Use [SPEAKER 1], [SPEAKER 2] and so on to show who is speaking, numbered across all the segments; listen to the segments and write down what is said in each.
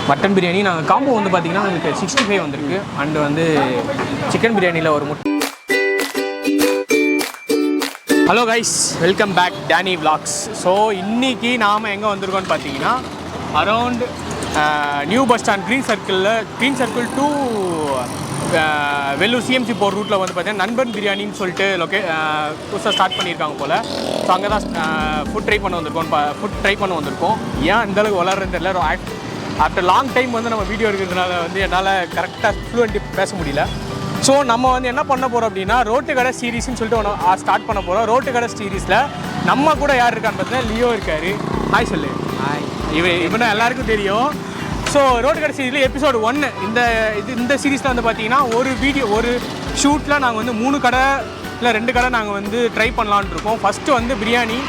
[SPEAKER 1] Mutton biryani நாங்கள் combo வந்து பார்த்திங்கன்னா உங்களுக்கு 65 வந்திருக்கு. அண்டு வந்து சிக்கன் பிரியாணியில் ஒரு முட்டை. Hello guys, welcome back Danny vlogs. So இன்றைக்கி நாம் எங்கே வந்திருக்கோம்னு பார்த்தீங்கன்னா around new bus stand green circle to Vellore CMC போகிற ரூட்டில் வந்து பார்த்தீங்கன்னா நண்பன் பிரியாணின்னு சொல்லிட்டு புதுசாக ஸ்டார்ட் பண்ணியிருக்காங்க போல். ஸோ அங்கே தான் ஃபுட் ட்ரை பண்ண வந்திருக்கோம். ஏன் இந்தளவுக்கு வளர்றது தெரியல. ஆஃப்டர் லாங் டைம் வந்து நம்ம வீடியோ இருக்கிறதுனால வந்து என்னால் கரெக்டாக ஃப்ளூவெண்ட்டி பேச முடியல. ஸோ நம்ம வந்து என்ன பண்ண போகிறோம் அப்படின்னா ரோட்டு கடை சீரீஸ்ன்னு சொல்லிட்டு ஒன்று ஸ்டார்ட் பண்ண போகிறோம். ரோட்டு கடை சீரீஸில் நம்ம கூட யார் இருக்கான்னு பார்த்தீங்கன்னா லியோ இருக்கார். ஹாய் சொல்லு. ஹாய். இவனை எல்லாருக்கும் தெரியும். ஸோ ரோட்டு கடை சீரீஸில் எபிசோடு 1 இந்த சீரீஸில் வந்து பார்த்தீங்கன்னா ஒரு ஷூட்டில் நாங்கள் வந்து 3 கடை இல்லை 2 கடை நாங்கள் வந்து ட்ரை பண்ணலான்னு இருக்கோம். ஃபஸ்ட்டு வந்து பிரியாணி.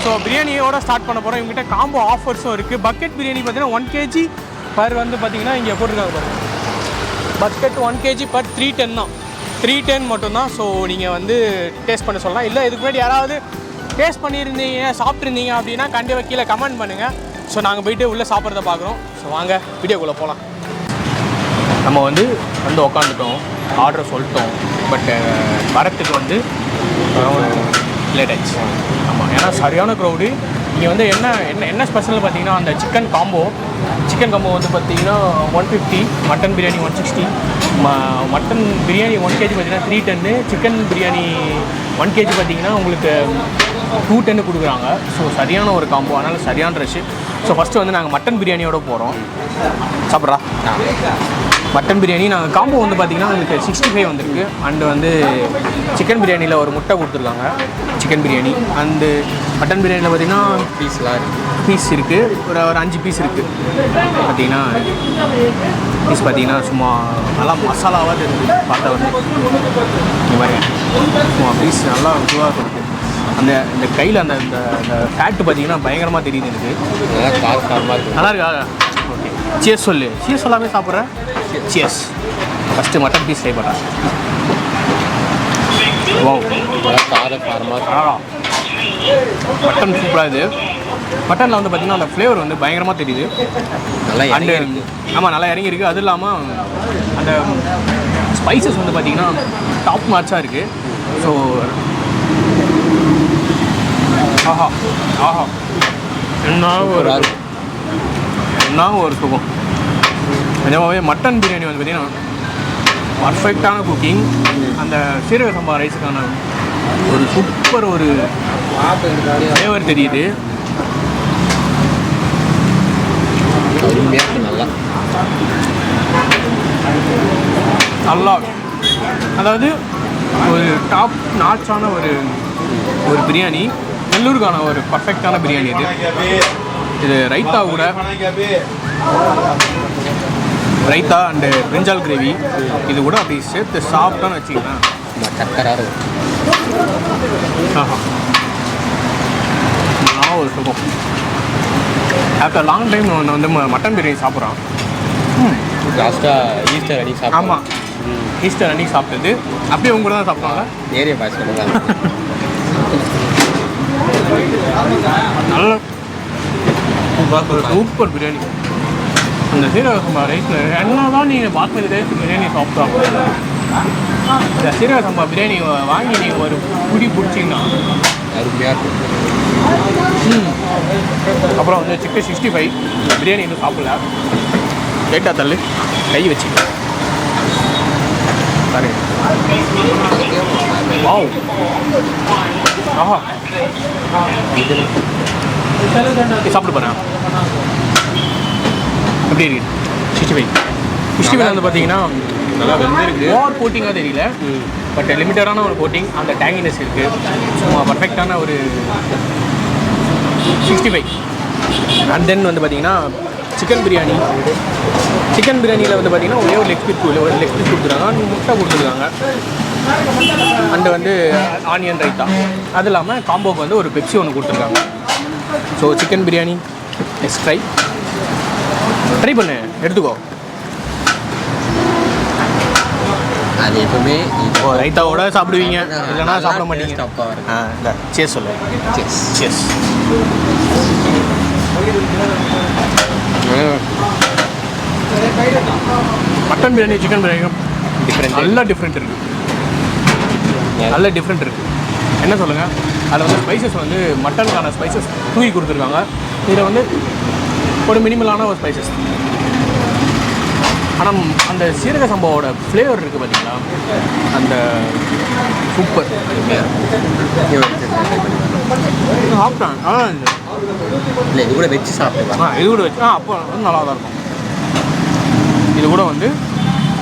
[SPEAKER 1] ஸோ பிரியாணியோட ஸ்டார்ட் பண்ண போகிறோம். இவங்ககிட்ட காம்போ ஆஃபர்ஸும் இருக்குது. பக்கெட் பிரியாணி பார்த்தீங்கன்னா 1 kg பர் வந்து பார்த்தீங்கன்னா இங்கே போட்டிருக்காங்க பாருங்கள். பக்கெட் 1 kg பர் 310 தான். 310 மட்டும்தான். ஸோ நீங்கள் வந்து டேஸ்ட் பண்ண சொல்லலாம். இல்லை இதுக்கு முன்னாடி யாராவது டேஸ்ட் பண்ணியிருந்தீங்க சாப்பிட்ருந்தீங்க அப்படின்னா கண்டிப்பாக கீழே கமெண்ட் பண்ணுங்கள். ஸோ நாங்கள் போய்ட்டு உள்ளே சாப்பிட்றத பார்க்குறோம். ஸோ வாங்க வீடியோக்குள்ளே போகலாம். நம்ம வந்து உக்காந்துட்டோம், ஆர்டர் சொல்லிட்டோம். பட் வரத்துக்கு வந்து லேட் ஆயிடுச்சு. ஆமாம், ஏன்னா சரியான க்ரௌடு. இங்கே வந்து என்ன ஸ்பெஷல்னு பார்த்தீங்கன்னா அந்த சிக்கன் காம்போ வந்து பார்த்தீங்கன்னா 150, mutton biryani 160, mutton biryani 1 kg பார்த்தீங்கன்னா 310, சிக்கன் பிரியாணி 1 kg பார்த்தீங்கன்னா உங்களுக்கு 210 கொடுக்குறாங்க. ஸோ சரியான ஒரு காம்போ, அதனால் சரியான ரஷ்ஷு. ஸோ ஃபஸ்ட்டு வந்து நாங்கள் மட்டன் பிரியாணியோடு போகிறோம். சாப்பிட்றா மட்டன் பிரியாணி நாங்கள் காம்போ வந்து பார்த்திங்கன்னா உங்களுக்கு 65 வந்திருக்கு. அண்டு வந்து சிக்கன் பிரியாணியில் ஒரு முட்டை கொடுத்துருக்காங்க. சிக்கன் பிரியாணி அண்டு மட்டன் பிரியாணியில் பார்த்திங்கன்னா பீஸ் இருக்குது. ஒரு 5 பீஸ் இருக்குது. பார்த்திங்கன்னா பீஸ் பார்த்திங்கன்னா சும்மா நல்லா மசாலாவாக தெரியுது. பார்த்தா வந்து இந்த மாதிரி சும்மா பீஸ் நல்லா இதுவாக இருக்குது. இந்த கையில் அந்த ஃபேட்டு பார்த்திங்கன்னா பயங்கரமாக தெரியுது எனக்கு. நல்லா இருக்கா? ஓகே, சியர்ஸ் சொல்லு. சியர்ஸ் எல்லாமே சாப்பிட்றேன். Cheers. First mutton piece try பண்ணுறேன். மட்டன் சூப்பராக இது. மட்டனில் வந்து பார்த்திங்கன்னா அந்த ஃப்ளேவர் வந்து பயங்கரமாக தெரியுது. அண்டு ஆமாம், நல்லா இறங்கியிருக்கு. அதுவும் இல்லாமல் அந்த ஸ்பைசஸ் வந்து பார்த்திங்கன்னா டாப் நாட்சாக இருக்குது. ஸோ ஆஹா என்ன ஒரு சுகம். நிஜமாகவே மட்டன் பிரியாணி வந்து பார்த்திங்கன்னா பர்ஃபெக்டான குக்கிங். அந்த சீரக சம்பா ரைஸுக்கான ஒரு சூப்பர் ஒரு ஃப்ளேவர் தெரியுது. நல்லா, அதாவது ஒரு டாப் நாட்சான ஒரு பிரியாணி. வெள்ளூருக்கான ஒரு பர்ஃபெக்டான பிரியாணி இது ரைத்தா கூட, ரைத்தா அண்டு பிரிஞ்சால் கிரேவி இது கூட அப்படி சேர்த்து சாப்பிட்டான்னு வச்சுக்கலாம். ஒரு சுகம். ஆஃப்டர் லாங் டைம் ஒன்று வந்து மட்டன் பிரியாணி சாப்பிட்றான்.
[SPEAKER 2] லாஸ்ட்டாக ஈஸ்டர் அன்றைக்கி
[SPEAKER 1] ஆமாம், ஈஸ்டர் அன்றைக்கி சாப்பிட்டது. அப்படியே உங்க கூட தான் சாப்பிட்டாங்க.
[SPEAKER 2] ஏரியா பாய்ஸ்
[SPEAKER 1] நல்ல சூப்பர் பிரியாணி. அந்த சீரக சம்பா ரைஸில் என்ன தான் நீங்கள் பாஸ்மதி ரைஸ் பிரியாணி சாப்பிட்றாங்க. இந்த சீரக சம்பா பிரியாணி வாங்கி நீங்கள் ஒரு குடி பிடிச்சிங்கன்னா
[SPEAKER 2] அருமையாக இருக்கும்.
[SPEAKER 1] அப்புறம் வந்து சிக்கன் 65 பிரியாணி இன்னும் சாப்பிடல. லைட்டாக தள்ளு, கை வச்சு சரி. வாவ், ஆஹா சாப்பிட்டு போகிறேன். எப்படி இருக்குது? 65 வந்து பார்த்தீங்கன்னா நல்லா வெந்திருக்கு. ஓவர் கோட்டிங்காக தெரியல, பட் லிமிட்டடான ஒரு கோட்டிங். அந்த டேங்கினஸ் இருக்குது. சும்மா பர்ஃபெக்டான ஒரு 65. அண்ட் தென் வந்து பார்த்தீங்கன்னா சிக்கன் பிரியாணியில் வந்து பார்த்திங்கன்னா ஒரே ஒரு லெக் பீஸ் கொடுத்துருக்காங்க. முட்டை கொடுத்துருக்காங்க. அண்டு வந்து ஆனியன் ரைத்தா. அது இல்லாமல் காம்போக்கு வந்து ஒரு பெப்சி ஒன்று கொடுத்துருக்காங்க. So chicken biryani next try பண்ணு, எடுத்துக்கோ.
[SPEAKER 2] அது எப்பவுமே இப்போ
[SPEAKER 1] ரைத்தாவோட சாப்பிடுவீங்க, இல்லைனா சாப்பிட மாட்டீங்க. இல்லை சேஸ் சொல்லு. சேஸ் mutton biryani chicken biryani
[SPEAKER 2] different
[SPEAKER 1] நல்லா டிஃப்ரெண்ட் இருக்குது. நல்ல டிஃப்ரெண்ட் இருக்குது. என்ன சொல்லுங்கள், அதில் வந்து ஸ்பைசஸ் வந்து மட்டனுக்கான ஸ்பைசஸ் தூக்கி கொடுத்துருக்காங்க. இதில் வந்து ஒரு மினிமலான ஒரு ஸ்பைசஸ். ஆனால் அந்த சீரக சம்பாவோட ஃப்ளேவர் இருக்குது பார்த்தீங்களா, அந்த சூப்பர். சாப்பிட்டேன் அதான்
[SPEAKER 2] இல்லை இது கூட வச்சு சாப்பிடுவாங்க.
[SPEAKER 1] இது கூட வச்சு அப்போ வந்து நல்லா தான் இருக்கும். இது கூட வந்து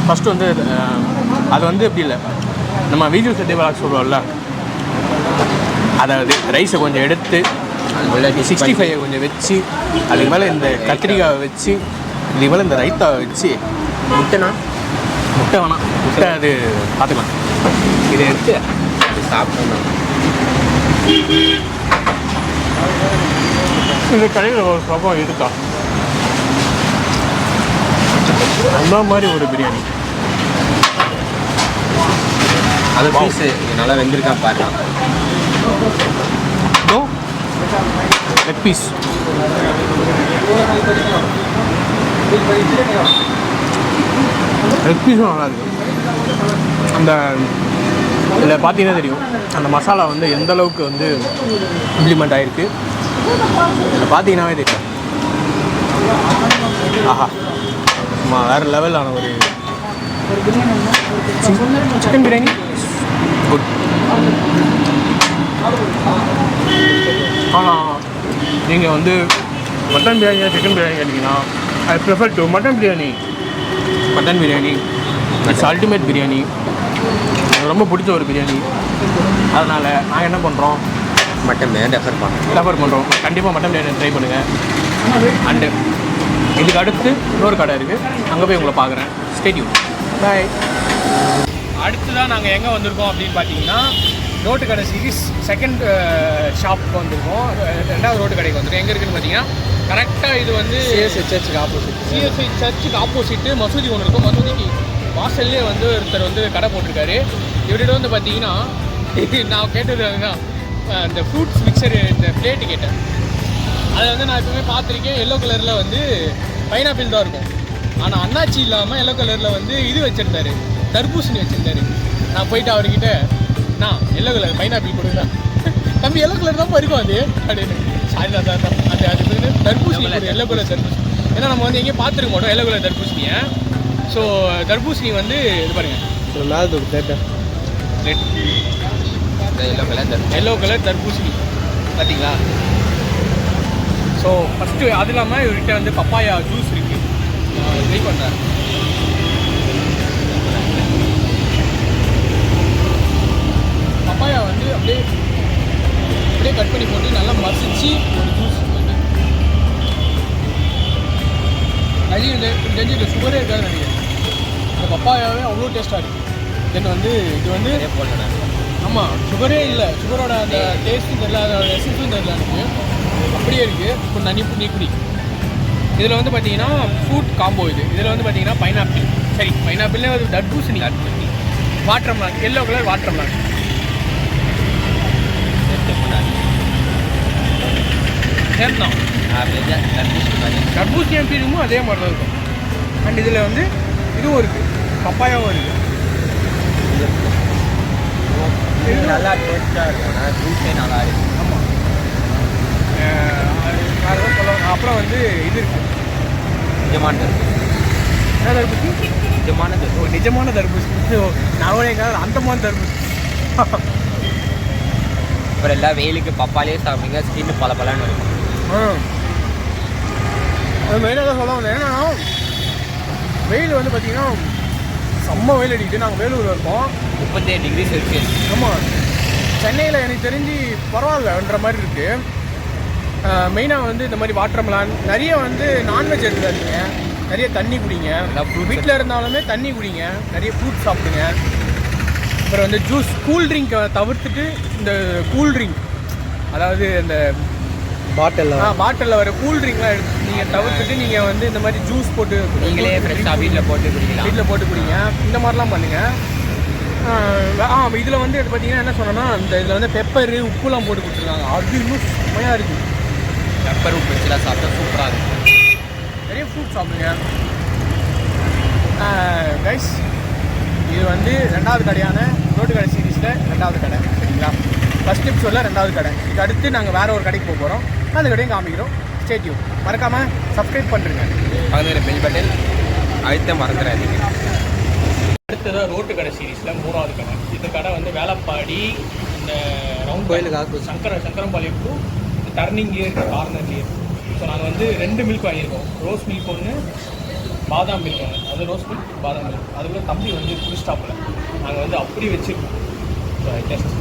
[SPEAKER 1] ஃபஸ்ட்டு வந்து அது வந்து எப்படி இல்லை, நம்ம வீடியோ செட்டே விளாக் சொல்கிறோம்ல, அதாவது ரைஸை கொஞ்சம் எடுத்து 65 கொஞ்சம் வச்சு அதுக்கு மேலே இந்த கத்திரிக்காயை வச்சு இதுக்கு மேலே இந்த ரைத்தாவை வச்சு முட்டை வேணாம், முட்டை அது பார்த்துக்கலாம். இதை எடுத்து
[SPEAKER 2] சாப்பிடணும்.
[SPEAKER 1] இந்த கடையில் ஒரு சம்பவம் இருக்கா, அந்த மாதிரி ஒரு பிரியாணி.
[SPEAKER 2] அது பீஸு நல்லா வெந்திருக்கா பாருங்க.
[SPEAKER 1] லெக் பீஸ் நல்லா இருக்குது. அந்த இதில் பார்த்தீங்கன்னா தெரியும் அந்த மசாலா வந்து எந்த அளவுக்கு வந்து இம்ப்ளிமெண்ட் ஆகிருக்கு. இதில் பார்த்தீங்கன்னாவே தெரியும். ஆஹா, வேறு லெவலான ஒரு சிக்கன் பிரியாணி. குட். ஆனால் நீங்கள் வந்து மட்டன் பிரியாணியா சிக்கன் பிரியாணி கேட்டிங்கன்னா I prefer to mutton biryani. Mutton biryani it's ultimate biryani. எனக்கு ரொம்ப பிடிச்ச ஒரு பிரியாணி. அதனால் நாங்கள் என்ன பண்ணுறோம்,
[SPEAKER 2] மட்டன் பிரியாணி ரெஃபர்
[SPEAKER 1] பண்ணுறோம். கண்டிப்பாக மட்டன் பிரியாணி ட்ரை பண்ணுங்கள். அண்டு இதுக்கு அடுத்து இன்னொரு கடை இருக்குது, அங்கே போய் உங்களை பார்க்குறேன். Stay tune. பாய். அடுத்ததான் நாங்கள் எங்கே வந்திருக்கோம் அப்படின்னு பார்த்தீங்கன்னா ரோட்டு கடை சீரிஸ் செகண்ட் ஷாப்புக்கு வந்திருக்கோம். ரெண்டாவது ரோட்டு கடைக்கு வந்திருக்கோம். எங்கே இருக்குதுன்னு பார்த்தீங்கன்னா கரெக்டாக இது வந்து சிஎஸ்ஐ சர்ச்சுக்கு ஆப்போசிட்டு மசூதி ஒன்று இருக்கும். மசூதிக்கு வாசல்லே வந்து ஒருத்தர் வந்து கடை போட்டிருக்காரு. இவர்கிட்ட வந்து பார்த்தீங்கன்னா நான் கேட்டது அதுதான், இந்த ஃப்ரூட்ஸ் மிக்சரு இந்த பிளேட்டு கேட்டேன். அதை வந்து நான் எப்பவுமே பார்த்துருக்கேன், எல்லோ கலரில் வந்து பைனாப்பிள் தான் இருக்கும். ஆனால் அண்ணாச்சி இல்லாமல் எல்லோ கலரில் வந்து இது வச்சுருந்தாரு, தர்பூசணி வச்சுருந்தாரு. நான் போயிட்டு அவர்கிட்ட நான் எல்லோ கலர் பைனாப்பிள் கொடுங்க, தம்பி எல்லோ கலர் தான் இருக்கும் அது அப்படின்னு. அதுதான் அது அது வந்து தர்பூசணி, எல்லோ கலர் தர்பூசணி. ஏன்னா நம்ம வந்து எங்கேயும் பார்த்துருக்க மாட்டோம் எல்லோ கலர் தர்பூசணியை. ஸோ தர்பூசணி வந்து இது பாருங்கள், எல்லோ கலர் தர்பூசணி பார்த்தீங்களா. ஸோ ஃபஸ்ட்டு அது இல்லாமல் இவர்கிட்ட வந்து பப்பாயா ஜூஸ் இருக்குது, ட்ரை பண்ணுறேன். பப்பாயா வந்து அப்படியே கட் பண்ணி போட்டு நல்லா மசிச்சு ஒரு ஜூஸ் வந்து தெரிஞ்சு சுகரே இருக்காதுன்னு நினைக்கிறேன். இந்த பப்பாயாவே அவ்வளோ டேஸ்ட்டாக இருக்குது. தென் வந்து இது வந்து ஆமாம் சுகரே இல்லை, சுகரோட அந்த டேஸ்ட்டும் தெரியல, அதோட எசன்ஸும் தெரியல எனக்கு, அப்படியே இருக்குது. இப்போ நீ குடி. இதில் வந்து பார்த்தீங்கன்னா ஃப்ரூட் காம்போ இது. இதில் வந்து பார்த்தீங்கன்னா பைனாப்பிள், சரி பைனாப்பிள்னே ஒரு தர்பூசணி, water melon, yellow colour water melon. சேர்ந்தான் தர்பூசணி எப்படி இருக்குமோ அதே மாதிரி தான் இருக்கும். அண்ட் இதில் வந்து இதுவும் இருக்குது, பப்பாயாவும் இருக்குது.
[SPEAKER 2] இது நல்லா டேஸ்ட்டாக இருக்கும், ஜூஸே நல்லா இருக்கும்.
[SPEAKER 1] ஆமாம், அதுதான் சொல்லுவாங்க. அப்புறம் வந்து இது இருக்குது,
[SPEAKER 2] நிஜமான தர்பூசணி.
[SPEAKER 1] என்ன தர்பூசணி? நிஜமான தர்பூசணி. நான் எங்காவது அந்தமான தர்பூசணி.
[SPEAKER 2] அப்புறம் எல்லாம் வெயிலுக்கு பப்பாலே சாப்பிடுங்க, ஸ்கின் பல பலன்னு இருக்கும்.
[SPEAKER 1] அது மெயினாக தான் சொல்ல வந்தேன். ஏன்னா வெயில் வந்து பார்த்தீங்கன்னா செம்ம வெயில் அடிக்குது. நாங்கள் வேலூரில் இருக்கோம்,
[SPEAKER 2] 37 டிகிரி செல்சியஸ்.
[SPEAKER 1] ஆமாம், சென்னையில் எனக்கு தெரிஞ்சு பரவாயில்லன்ற மாதிரி இருக்குது. மெயினாக வந்து இந்த மாதிரி வாட்டர் மெலன், நிறைய வந்து நான்வெஜ் எடுத்துக்காதீங்க, நிறைய தண்ணி குடிங்க. வீட்டில் இருந்தாலுமே தண்ணி குடிங்க, நிறைய ஃப்ரூட் சாப்பிடுங்க. அப்புறம் வந்து ஜூஸ், கூல்ட்ரிங்கை தவிர்த்துட்டு இந்த கூல்ட்ரிங்க், அதாவது இந்த பாட்டிலில் வர கூல்ட்ரிங்க்லாம் நீங்கள் தவிர்த்துட்டு நீங்கள் வந்து இந்த மாதிரி ஜூஸ் போட்டு
[SPEAKER 2] நீங்களே ஃப்ரெஷ்ஷாக வீட்டில் போட்டு குடிங்க.
[SPEAKER 1] இந்த மாதிரிலாம் பண்ணுங்கள். இதில் வந்து பார்த்தீங்கன்னா என்ன சொன்னோன்னா, இந்த இதில் வந்து பெப்பரு உப்புலாம் போட்டு கொடுத்துருக்காங்க. அது இன்னும் செம்மையாக இருக்குது.
[SPEAKER 2] பெப்பர் உப்பு வச்சுலாம் சாப்பிட்டா சூப்பராக இருக்கும்.
[SPEAKER 1] நிறைய ஃப்ரூட் சாப்பிடுங்க. கைஸ் இது வந்து 2வது கடையான ரோட்டு கடை சீரீஸில் 2வது கடை சரிங்களா. ஃபஸ்ட் எபிசோடில் 2வது கடை. இதுக்கு அடுத்து நாங்கள் வேறு ஒரு கடைக்கு போக போகிறோம். அந்த கடையும் காமிக்கிறோம். Stay tune. மறக்காமல் சப்ஸ்கிரைப் பண்ணுறேங்க.
[SPEAKER 2] பக்கத்தில் பெல் பட்டன் அழுத்த மறந்துடாதீங்க.
[SPEAKER 1] அடுத்ததாக ரோட்டு கடை சீரீஸில் 3வது கடை. இந்த கடை வந்து வேலப்பாடி இந்த ரவுண்ட்
[SPEAKER 2] கோயிலுக்கு
[SPEAKER 1] சங்கரம்பாளையம் டு டர்னிங் இயர் கார்னர் இயர். ஸோ நாங்கள் வந்து 2 மில்க் வாங்கியிருக்கோம். ரோஸ் மில்க் ஒன்று, பாதாம் மில்க் ஒன்று. அது ரோஸ் மில்க், பாதாம் மில்க். அதுக்குள்ள தம்பி வந்து ஃபுல் ஸ்டாப்பில் நாங்கள் வந்து அப்படி வச்சுருக்கோம். ஸோ ஜஸ்ட்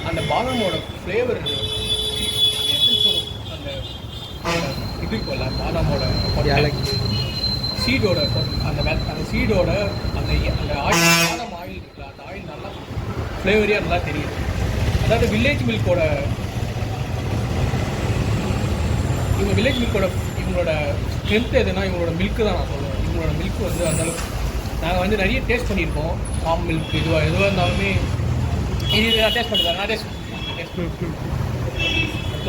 [SPEAKER 1] அந்த பாதாமோட ஃப்ளேவர் அந்த இது இருக்கும்ல பாதாமோட சீடோட அந்த சீடோட அந்த ஆயில் பாதாம் ஆயில் இருக்குல்ல அந்த ஆயில் நல்லா ஃப்ளேவரியாக நல்லா தெரியுது. அதாவது வில்லேஜ் மில்கோட இவங்களோட ஸ்ட்ரென்த் எதுனா இவங்களோட மில்க்கு தான் நான் சொல்லுவேன். இவங்களோட மில்க் வந்து அந்தளவுக்கு நாங்கள் வந்து நிறைய டேஸ்ட் பண்ணியிருக்கோம். ஃபார்ம் மில்க் எதுவாக இருந்தாலுமே இது நான் டேஸ்ட் பண்ணிடுறேன். நான் டேஸ்ட்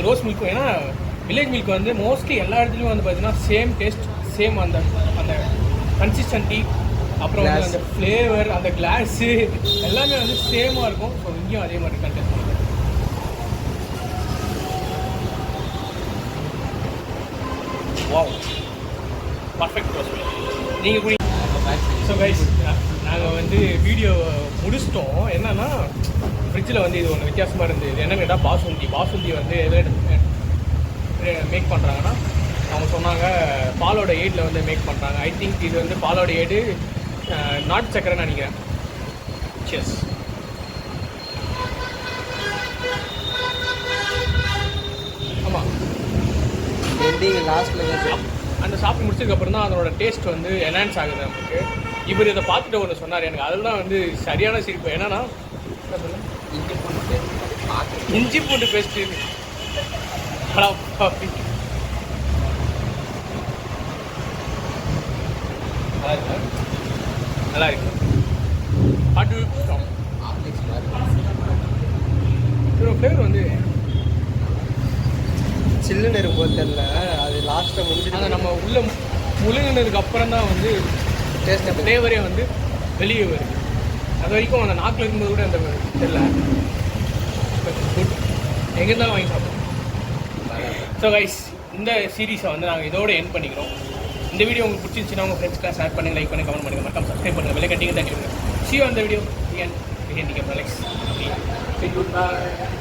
[SPEAKER 1] ரோஸ் மில்க்கும் ஏன்னா வில்லேஜ் மில்க் வந்து மோஸ்ட்லி எல்லா இடத்துலையும் வந்து பார்த்தீங்கன்னா சேம் டேஸ்ட், சேம் அந்த அந்த கன்சிஸ்டன்சி, அப்புறம் வந்து அந்த ஃப்ளேவர், அந்த கிளாஸு எல்லாமே வந்து சேமாக இருக்கும். ஸோ இங்கேயும் அதே மாதிரி கண்டெஸ்ட் பண்ணுறேன். Wow, perfect rose milk. நீங்கள் குடி. ஸோ கைஸ் நாங்கள் வந்து வீடியோ முடிச்சிட்டோம். என்னென்னா ஃப்ரிட்ஜில் வந்து இது ஒன்று வித்தியாசமாக இருந்தது. இது என்னென்னு கேட்டால் பாசுந்தி வந்து எதில் மேக் பண்ணுறாங்கன்னா அவங்க சொன்னாங்க பாலோட ஏடில் வந்து மேக் பண்ணுறாங்க. ஐ திங்க் இது வந்து பாலோட ஏடு நாட்டு சக்கரைன்னு நினைக்கிறேன். செஸ் ஆமாம்
[SPEAKER 2] லாஸ்ட்டில்
[SPEAKER 1] அந்த சாப்பிட்டு முடிச்சதுக்கப்புறம் தான் அதனோட டேஸ்ட் வந்து என்ஹான்ஸ் ஆகுது நமக்கு. இவர் இதை பார்த்துட்டு ஒன்று சொன்னார் எனக்கு, அதெல்லாம் வந்து சரியான சிரிப்பு. என்னன்னா இஞ்சி பூண்டு பேஸ்ட்டு நல்லா இருக்கு. அது ஃப்ளேவர் வந்து
[SPEAKER 2] சில்லுன்னு இருக்கும் தெரியல. அது லாஸ்ட்டாக முடிஞ்சுட்டு
[SPEAKER 1] அதை நம்ம உள்ள முழுங்கினதுக்கு அப்புறம் தான் வந்து
[SPEAKER 2] டேஸ்ட்
[SPEAKER 1] ஃப்ளேவரே வந்து வெளியே வருது. அது வரைக்கும் அந்த நாக்கில் இருக்கும்போது கூட அந்த தெரியல. குட், எங்கே இருந்தாலும் வாங்கி சாப்பிடுவோம். ஸோ கைஸ் இந்த சீரீஸை வந்து நாங்கள் இதோட எண்ட் பண்ணிக்கிறோம். இந்த வீடியோ உங்களுக்கு பிடிச்சிருந்துச்சுன்னா உங்கள் ஃப்ரெண்ட்ஸ்க்கு ஷேர் பண்ணுங்கள், லைக் பண்ணுங்கள், கமெண்ட் பண்ணுங்கள், மறக்காம சப்ஸ்கிரைப் பண்ணுங்கள், வெளியே கட்டிங்க தட்டிடுங்க. See you on the video. Again, Alex. Say goodbye.